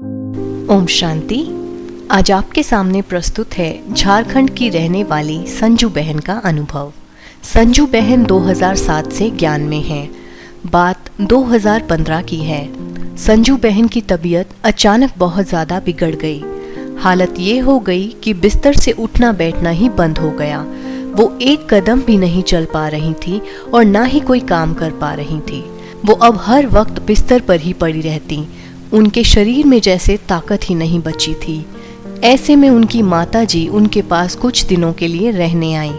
ओम शांति। आज आपके सामने प्रस्तुत है झारखंड की रहने वाली संजू बहन का अनुभव। संजू बहन 2007 से ज्ञान में है। बात 2015 की है। संजू बहन की तबीयत अचानक बहुत ज़्यादा बिगड़ गई। हालत ये हो गई कि बिस्तर से उठना बैठना ही बंद हो गया। वो एक कदम भी नहीं चल पा रही थी और ना ही कोई काम कर पा रही थी। वो अब हर वक्त बिस्तर पर ही पड़ी रहती। उनके शरीर में जैसे ताकत ही नहीं बची थी। ऐसे में उनकी माताजी उनके पास कुछ दिनों के लिए रहने आई।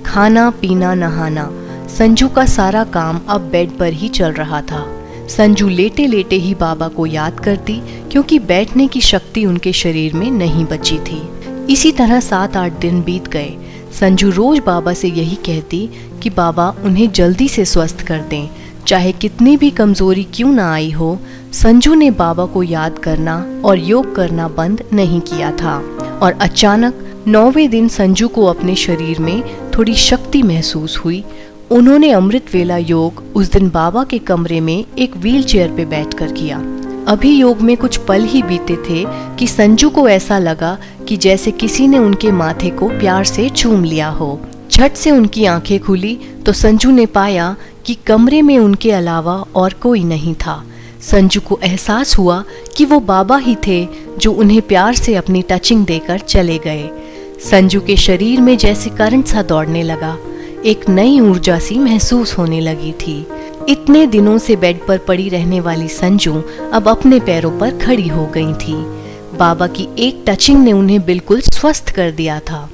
खाना पीना नहाना, संजू का सारा काम अब बेड पर ही चल रहा था। संजू लेटे लेटे ही बाबा को याद करती, क्योंकि बैठने की शक्ति उनके शरीर में नहीं बची थी। इसी तरह 7-8 दिन बीत गए। संजू रोज बाबा से यही कहती कि बाबा उन्हें जल्दी से स्वस्थ कर दें, चाहे कितनी भी कमजोरी क्यों ना आई हो। संजू ने बाबा को याद करना और योग करना बंद नहीं किया था। और अचानक 9वें दिन संजू को अपने शरीर में थोड़ी शक्ति महसूस हुई। उन्होंने अमृत वेला योग उस दिन बाबा के कमरे में एक व्हील चेयर पे बैठकर किया। अभी योग में कुछ पल ही बीते थे कि संजू को ऐसा लगा कि जैसे किसी ने उनके माथे को प्यार से चूम लिया हो। झट से उनकी आंखें खुली तो संजू ने पाया कि कमरे में उनके अलावा और कोई नहीं था। संजू को एहसास हुआ कि वो बाबा ही थे जो उन्हें प्यार से अपनी टचिंग देकर चले गए। संजू के शरीर में जैसे करंट सा दौड़ने लगा। एक नई ऊर्जा सी महसूस होने लगी थी। इतने दिनों से बेड पर पड़ी रहने वाली संजू अब अपने पैरों पर खड़ी हो गई थी। बाबा की एक टचिंग ने उन्हें बिल्कुल स्वस्थ कर दिया था।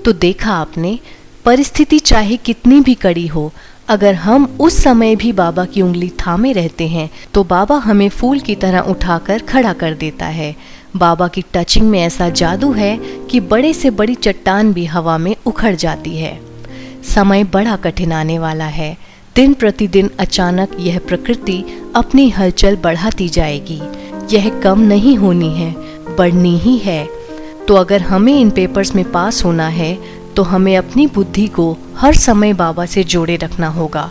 तो देखा आपने, परिस्थिति चाहे कितनी भी कड़ी हो, अगर हम उस समय भी बाबा की उंगली थामे रहते हैं तो बाबा हमें फूल की तरह उठाकर खड़ा कर देता है। बाबा की टचिंग में ऐसा जादू है कि बड़े से बड़ी चट्टान भी हवा में उखड़ जाती है। समय बड़ा कठिन आने वाला है। दिन प्रतिदिन अचानक यह प्रकृति अपनी हलचल बढ़ाती जाएगी। यह कम नहीं होनी है, बढ़नी ही है। तो अगर हमें इन पेपर्स में पास होना है तो हमें अपनी बुद्धि को हर समय बाबा से जोड़े रखना होगा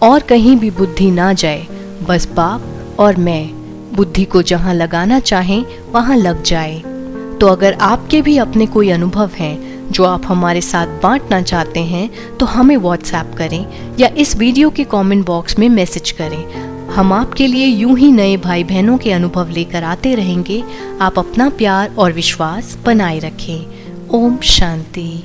और कहीं भी बुद्धि ना जाए। बस बाप और मैं बुद्धि को जहाँ लगाना चाहें वहाँ लग जाए। तो अगर आपके भी अपने कोई अनुभव हैं जो आप हमारे साथ बांटना चाहते हैं तो हमें व्हाट्सएप करें या इस वीडियो के कमेंट बॉक्स में मैसेज करें। हम आपके लिए यूं ही नए भाई बहनों के अनुभव लेकर आते रहेंगे। आप अपना प्यार और विश्वास बनाए रखें। ओम शांति।